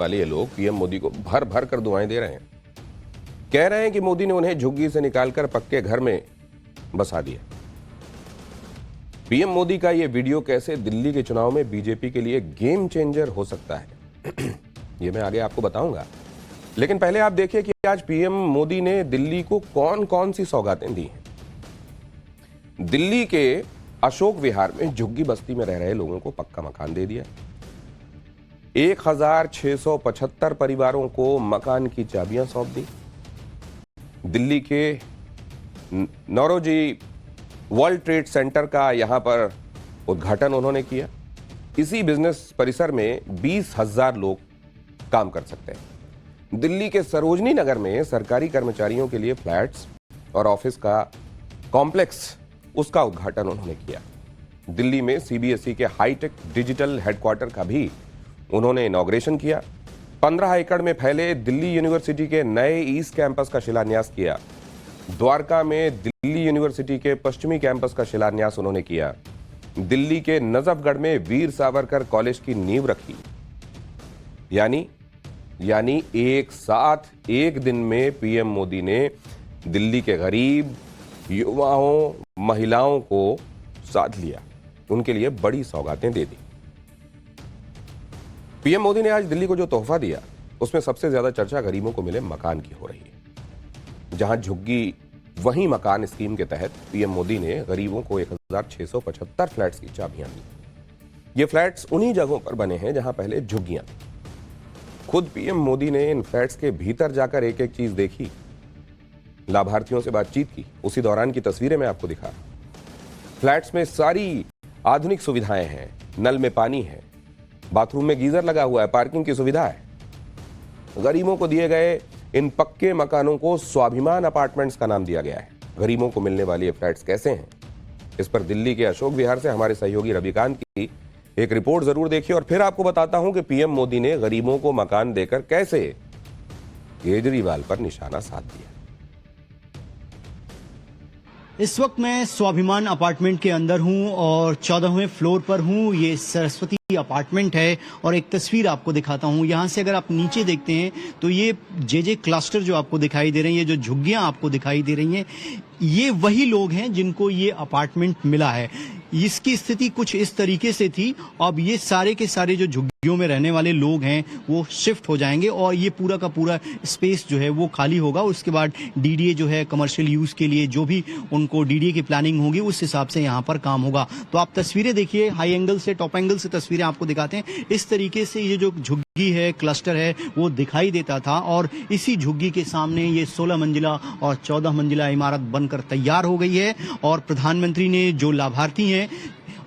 वाले ये लोग पीएम मोदी को भर भर कर दुआएं दे रहे हैं। कह रहे हैं कि मोदी ने उन्हें झुग्गी से निकालकर पक्के घर में बसा दिया। पीएम मोदी का यह वीडियो कैसे दिल्ली के चुनाव में बीजेपी के लिए गेम चेंजर हो सकता है ये मैं आगे आपको बताऊंगा, लेकिन पहले आप देखिए कि आज पीएम मोदी ने दिल्ली को कौन कौन सी सौगातें दी हैं। दिल्ली के अशोक विहार में झुग्गी बस्ती में रह रहे लोगों को पक्का मकान दे दिया। 1675 परिवारों को मकान की चाबियां सौंप दी। दिल्ली के नौरोजी वर्ल्ड ट्रेड सेंटर का यहां पर उद्घाटन उन्होंने किया। इसी बिजनेस परिसर में 20,000 लोग काम कर सकते हैं। दिल्ली के सरोजनी नगर में सरकारी कर्मचारियों के लिए फ्लैट्स और ऑफिस का कॉम्प्लेक्स, उसका उद्घाटन उन्होंने किया। दिल्ली में सीबीएसई के हाईटेक डिजिटल हेडक्वार्टर का भी उन्होंने इनॉग्रेशन किया। 15 एकड़ में फैले दिल्ली यूनिवर्सिटी के नए ईस्ट कैंपस का शिलान्यास किया। द्वारका में दिल्ली यूनिवर्सिटी के पश्चिमी कैंपस का शिलान्यास उन्होंने किया। दिल्ली के नजफगढ़ में वीर सावरकर कॉलेज की नींव रखी। यानी एक साथ एक दिन में पीएम मोदी ने दिल्ली के गरीब युवाओं, महिलाओं को साथ लिया, उनके लिए बड़ी सौगातें दे दी। पीएम मोदी ने आज दिल्ली को जो तोहफा दिया, उसमें सबसे ज्यादा चर्चा गरीबों को मिले मकान की हो रही है। जहां झुग्गी वहीं मकान स्कीम के तहत पीएम मोदी ने गरीबों को 1675 फ्लैट्स की चाबियां दी। ये फ्लैट्स उन्हीं जगहों पर बने हैं जहां पहले झुग्गियां थी। खुद पीएम मोदी ने इन फ्लैट्स के भीतर जाकर एक एक चीज देखी, लाभार्थियों से बातचीत की। उसी दौरान की तस्वीरें मैं आपको दिखा रहा हूं। फ्लैट्स में सारी आधुनिक सुविधाएं हैं। नल में पानी है, बाथरूम में गीजर लगा हुआ है, पार्किंग की सुविधा है। गरीबों को दिए गए इन पक्के मकानों को स्वाभिमान अपार्टमेंट्स का नाम दिया गया है। गरीबों को मिलने वाले ये फ्लैट्स कैसे हैं, इस पर दिल्ली के अशोक विहार से हमारे सहयोगी रविकांत की एक रिपोर्ट जरूर देखिए और फिर आपको बताता हूं कि पीएम मोदी ने गरीबों को मकान देकर कैसे केजरीवाल पर निशाना साध दिया। इस वक्त मैं स्वाभिमान अपार्टमेंट के अंदर हूं और 14वें फ्लोर पर हूं। ये सरस्वती अपार्टमेंट है और एक तस्वीर आपको दिखाता हूं। यहां से अगर आप नीचे देखते हैं तो ये जे क्लस्टर जो आपको दिखाई दे रही है, ये जो झुग्गियां आपको दिखाई दे रही हैं, ये वही लोग हैं जिनको ये अपार्टमेंट मिला है। इसकी स्थिति कुछ इस तरीके से थी। अब ये सारे के सारे जो झुग्गियों में रहने वाले लोग हैं वो शिफ्ट हो जाएंगे और ये पूरा का पूरा स्पेस जो है वो खाली होगा। उसके बाद डीडीए जो है कमर्शियल यूज के लिए जो भी उनको डीडीए की प्लानिंग होगी उस हिसाब से यहाँ पर काम होगा। तो आप तस्वीरें देखिए, हाई एंगल से, टॉप एंगल से तस्वीरें आपको दिखाते हैं। इस तरीके से ये जो झुग्गी है, क्लस्टर है, वो दिखाई देता था और इसी झुग्गी के सामने ये 16 मंजिला और 14 मंजिला इमारत बनकर तैयार हो गई है। और प्रधानमंत्री ने जो लाभार्थी हैं,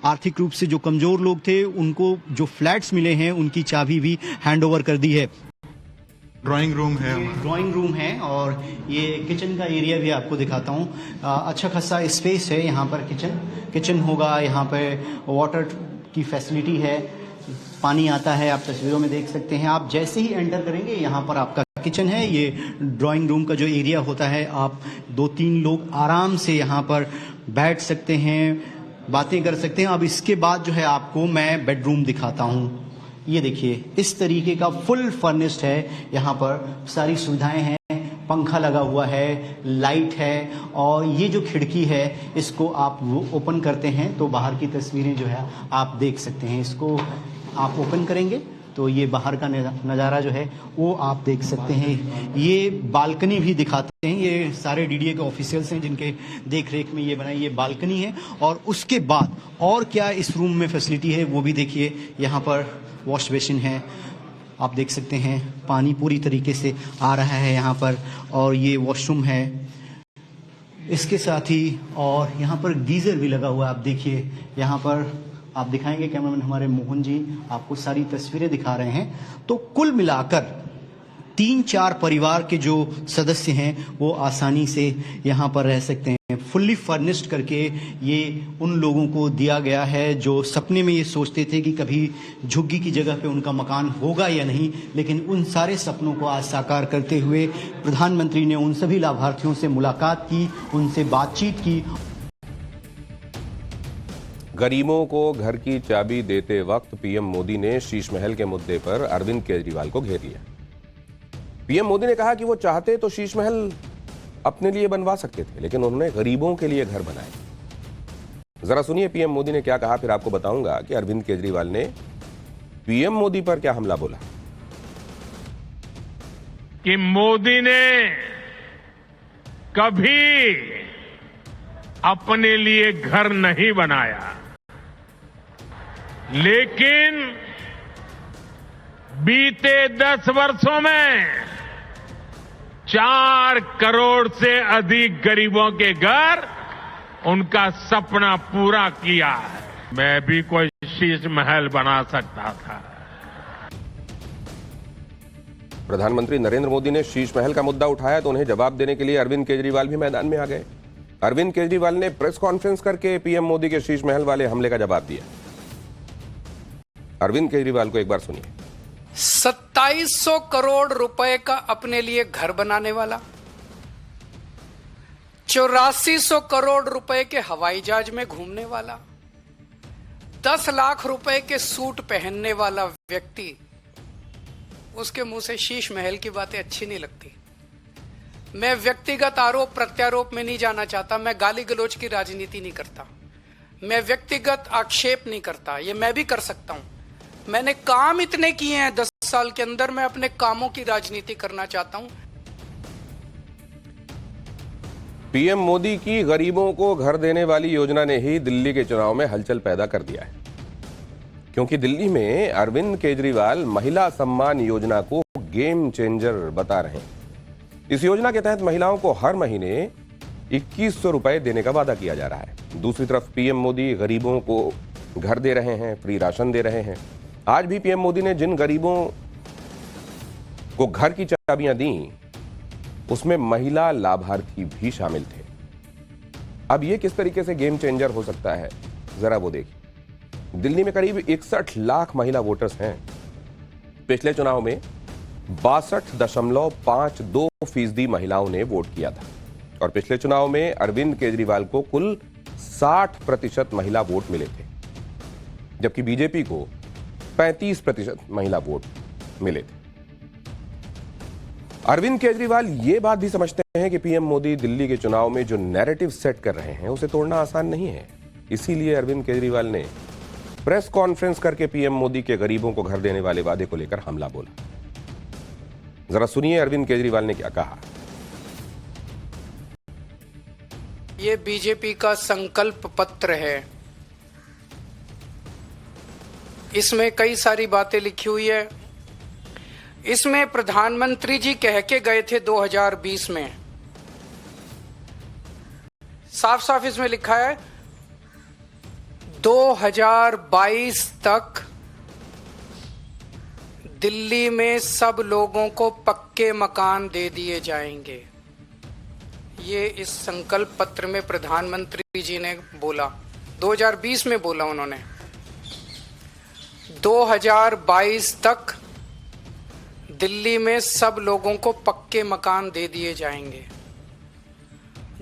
आर्थिक रूप से जो कमजोर लोग थे, उनको जो फ्लैट्स मिले हैं उनकी चाबी भी हैंड ओवर कर दी है। ड्राइंग रूम है और ये किचन का एरिया भी आपको दिखाता हूँ। अच्छा खासा स्पेस है यहाँ पर। किचन होगा, यहाँ पे वाटर की फैसिलिटी है, पानी आता है, आप तस्वीरों में देख सकते हैं। आप जैसे ही एंटर करेंगे यहाँ पर आपका किचन है। ये ड्राइंग रूम का जो एरिया होता है, आप 2-3 लोग आराम से यहाँ पर बैठ सकते हैं, बातें कर सकते हैं। अब इसके बाद जो है आपको मैं बेडरूम दिखाता हूँ। ये देखिए, इस तरीके का फुल फर्निश्ड है। यहाँ पर सारी सुविधाएं हैं, पंखा लगा हुआ है, लाइट है और ये जो खिड़की है इसको आप ओपन करते हैं तो बाहर की तस्वीरें जो है आप देख सकते हैं। इसको आप ओपन करेंगे तो ये बाहर का नज़ारा जो है वो आप देख सकते हैं। ये बालकनी भी दिखाते हैं। ये सारे डीडीए के ऑफिशियल्स हैं जिनके देख रेख में ये बनाई, ये बालकनी है। और उसके बाद और क्या इस रूम में फैसिलिटी है वो भी देखिए। यहाँ पर वॉश बेसिन है, आप देख सकते हैं, पानी पूरी तरीके से आ रहा है यहाँ पर। और ये वॉशरूम है इसके साथ ही, और यहाँ पर गीज़र भी लगा हुआ है। आप देखिए, यहाँ पर आप दिखाएंगे, कैमरामैन हमारे मोहन जी आपको सारी तस्वीरें दिखा रहे हैं। तो कुल मिलाकर 3-4 परिवार के जो सदस्य हैं वो आसानी से यहाँ पर रह सकते हैं। फुल्ली फर्निश्ड करके ये उन लोगों को दिया गया है जो सपने में ये सोचते थे कि कभी झुग्गी की जगह पे उनका मकान होगा या नहीं, लेकिन उन सारे सपनों को आज साकार करते हुए प्रधानमंत्री ने उन सभी लाभार्थियों से मुलाकात की, उनसे बातचीत की। गरीबों को घर की चाबी देते वक्त पीएम मोदी ने शीश महल के मुद्दे पर अरविंद केजरीवाल को घेर लिया। पीएम मोदी ने कहा कि वो चाहते तो शीश महल अपने लिए बनवा सकते थे, लेकिन उन्होंने गरीबों के लिए घर बनाए। जरा सुनिए पीएम मोदी ने क्या कहा, फिर आपको बताऊंगा कि अरविंद केजरीवाल ने पीएम मोदी पर क्या हमला बोला। कि मोदी ने कभी अपने लिए घर नहीं बनाया, लेकिन बीते 10 वर्षों में 4 करोड़ से अधिक गरीबों के घर उनका सपना पूरा किया है। मैं भी कोई शीश महल बना सकता था। प्रधानमंत्री नरेंद्र मोदी ने शीश महल का मुद्दा उठाया तो उन्हें जवाब देने के लिए अरविंद केजरीवाल भी मैदान में आ गए। अरविंद केजरीवाल ने प्रेस कॉन्फ्रेंस करके पीएम मोदी के शीश महल वाले हमले का जवाब दिया। अरविंद केजरीवाल को एक बार सुनिए। 2700 करोड़ रुपए का अपने लिए घर बनाने वाला, 8400 करोड़ रुपए के हवाई जहाज में घूमने वाला, 10 लाख रुपए के सूट पहनने वाला व्यक्ति, उसके मुंह से शीश महल की बातें अच्छी नहीं लगती। मैं व्यक्तिगत आरोप प्रत्यारोप में नहीं जाना चाहता, मैं गाली गलौज की राजनीति नहीं करता, मैं व्यक्तिगत आक्षेप नहीं करता। ये मैं भी कर सकता हूं। मैंने काम इतने किए हैं 10 साल के अंदर, मैं अपने कामों की राजनीति करना चाहता हूं। पीएम मोदी की गरीबों को घर देने वाली योजना ने ही दिल्ली के चुनाव में हलचल पैदा कर दिया है, क्योंकि दिल्ली में अरविंद केजरीवाल महिला सम्मान योजना को गेम चेंजर बता रहे हैं। इस योजना के तहत महिलाओं को हर महीने 2100 रुपए देने का वादा किया जा रहा है। दूसरी तरफ पीएम मोदी गरीबों को घर दे रहे हैं, फ्री राशन दे रहे हैं। आज भी पीएम मोदी ने जिन गरीबों को घर की चाबियां दी, उसमें महिला लाभार्थी भी शामिल थे। अब यह किस तरीके से गेम चेंजर हो सकता है, जरा वो देखिए। दिल्ली में करीब 61 लाख महिला वोटर्स हैं। पिछले चुनाव में 62.52% महिलाओं ने वोट किया था और पिछले चुनाव में अरविंद केजरीवाल को कुल 60% महिला वोट मिले थे, जबकि बीजेपी को 35% महिला वोट मिले थे। अरविंद केजरीवाल ये बात भी समझते हैं कि पीएम मोदी दिल्ली के चुनाव में जो नैरेटिव सेट कर रहे हैं उसे तोड़ना आसान नहीं है। इसीलिए अरविंद केजरीवाल ने प्रेस कॉन्फ्रेंस करके पीएम मोदी के गरीबों को घर देने वाले वादे को लेकर हमला बोला। जरा सुनिए अरविंद केजरीवाल ने क्या कहा। ये बीजेपी का संकल्प पत्र है, इसमें कई सारी बातें लिखी हुई है। इसमें प्रधानमंत्री जी कह के गए थे 2020 में, साफ साफ इसमें लिखा है 2022 तक दिल्ली में सब लोगों को पक्के मकान दे दिए जाएंगे। ये इस संकल्प पत्र में प्रधानमंत्री जी ने बोला, 2020 में बोला उन्होंने। 2022 तक दिल्ली में सब लोगों को पक्के मकान दे दिए जाएंगे।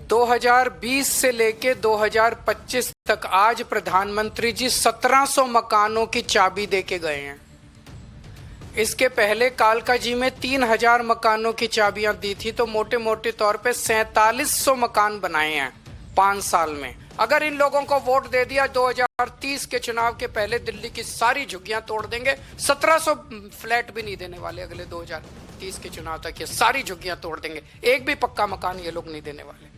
2020 से लेके 2025 तक आज प्रधानमंत्री जी 1700 मकानों की चाबी दे के गए हैं। इसके पहले कालका जी में 3000 मकानों की चाबियां दी थी, तो मोटे मोटे तौर पे 4700 मकान बनाए हैं 5 साल में। अगर इन लोगों को वोट दे दिया 2030 के चुनाव के पहले दिल्ली की सारी झुग्गियां तोड़ देंगे। 1700 फ्लैट भी नहीं देने वाले अगले 2030 के चुनाव तक, ये सारी झुग्गियां तोड़ देंगे। एक भी पक्का मकान ये लोग नहीं देने वाले।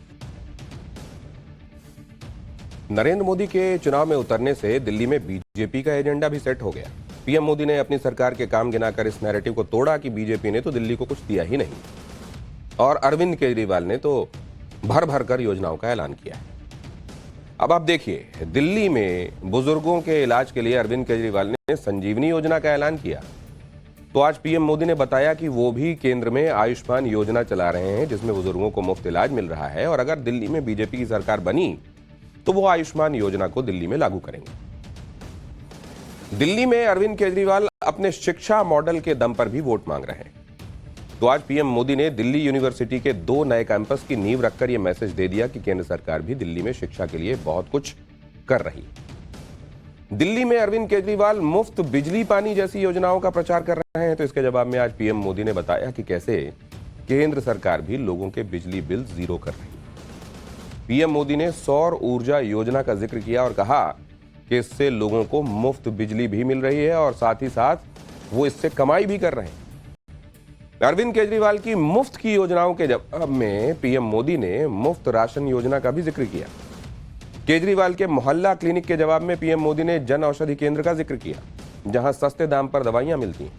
नरेंद्र मोदी के चुनाव में उतरने से दिल्ली में बीजेपी का एजेंडा भी सेट हो गया। पीएम मोदी ने अपनी सरकार के काम गिनाकर इस नैरेटिव को तोड़ा कि बीजेपी ने तो दिल्ली को कुछ दिया ही नहीं, और अरविंद केजरीवाल ने तो भर भर कर योजनाओं का ऐलान किया है। अब आप देखिए, दिल्ली में बुजुर्गों के इलाज के लिए अरविंद केजरीवाल ने संजीवनी योजना का ऐलान किया, तो आज पीएम मोदी ने बताया कि वो भी केंद्र में आयुष्मान योजना चला रहे हैं, जिसमें बुजुर्गों को मुफ्त इलाज मिल रहा है, और अगर दिल्ली में बीजेपी की सरकार बनी तो वो आयुष्मान योजना को दिल्ली में लागू करेंगे। दिल्ली में अरविंद केजरीवाल अपने शिक्षा मॉडल के दम पर भी वोट मांग रहे हैं, तो आज पीएम मोदी ने दिल्ली यूनिवर्सिटी के 2 नए कैंपस की नींव रखकर यह मैसेज दे दिया कि केंद्र सरकार भी दिल्ली में शिक्षा के लिए बहुत कुछ कर रही है। दिल्ली में अरविंद केजरीवाल मुफ्त बिजली पानी जैसी योजनाओं का प्रचार कर रहे हैं, तो इसके जवाब में आज पीएम मोदी ने बताया कि कैसे केंद्र सरकार भी लोगों के बिजली बिल जीरो कर रही है। पीएम मोदी ने सौर ऊर्जा योजना का जिक्र किया और कहा कि इससे लोगों को मुफ्त बिजली भी मिल रही है और साथ ही साथ वो इससे कमाई भी कर रहे हैं। अरविंद केजरीवाल की मुफ्त की योजनाओं के जवाब में पीएम मोदी ने मुफ्त राशन योजना का भी जिक्र किया। केजरीवाल के मोहल्ला क्लिनिक के जवाब में पीएम मोदी ने जन औषधि केंद्र का जिक्र किया, जहां सस्ते दाम पर दवाइयां मिलती हैं।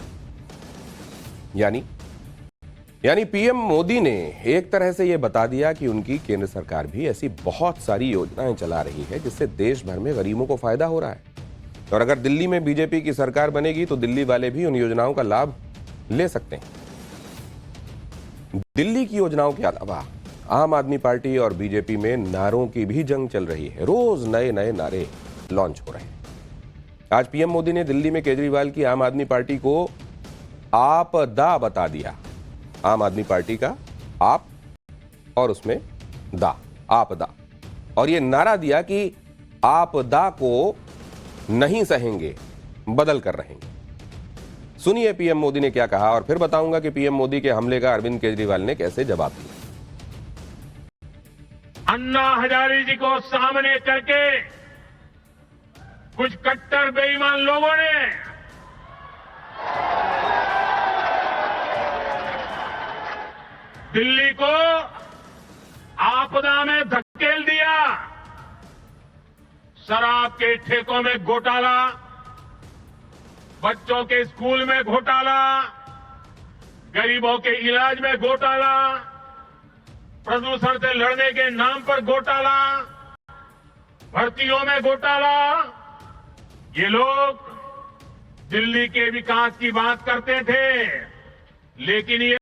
यानी पीएम मोदी ने एक तरह से यह बता दिया कि उनकी केंद्र सरकार भी ऐसी बहुत सारी योजनाएं चला रही है जिससे देश भर में गरीबों को फायदा हो रहा है। और अगर दिल्ली में बीजेपी की सरकार बनेगी तो दिल्ली वाले भी उन योजनाओं का लाभ ले सकते हैं। दिल्ली की योजनाओं के अलावा आम आदमी पार्टी और बीजेपी में नारों की भी जंग चल रही है। रोज नए नए नारे लॉन्च हो रहे हैं। आज पीएम मोदी ने दिल्ली में केजरीवाल की आम आदमी पार्टी को आपदा बता दिया। आम आदमी पार्टी का आप और उसमें दा, आपदा, और यह नारा दिया कि आपदा को नहीं सहेंगे, बदल कर रहेंगे। सुनिए पीएम मोदी ने क्या कहा और फिर बताऊंगा कि पीएम मोदी के हमले का अरविंद केजरीवाल ने कैसे जवाब दिया। अन्ना हजारे जी को सामने करके कुछ कट्टर बेईमान लोगों ने दिल्ली को आपदा में धकेल दिया। शराब के ठेकों में घोटाला, बच्चों के स्कूल में घोटाला, गरीबों के इलाज में घोटाला, प्रदूषण से लड़ने के नाम पर घोटाला, भर्तियों में घोटाला। ये लोग दिल्ली के विकास की बात करते थे, लेकिन ये